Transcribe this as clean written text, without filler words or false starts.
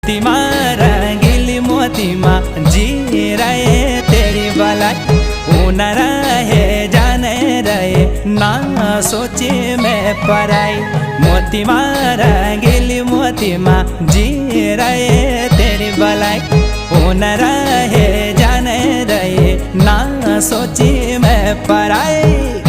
मोती माँ रंगीली मोती माँ जी रहे तेरी भलाई। न रहे जाने रहे ना सोचे मैं पराई। मोती माँ रंगीली मोती माँ जी रहे तेरी भलाई। न रहे जाने रहे ना सोचे मैं पराई।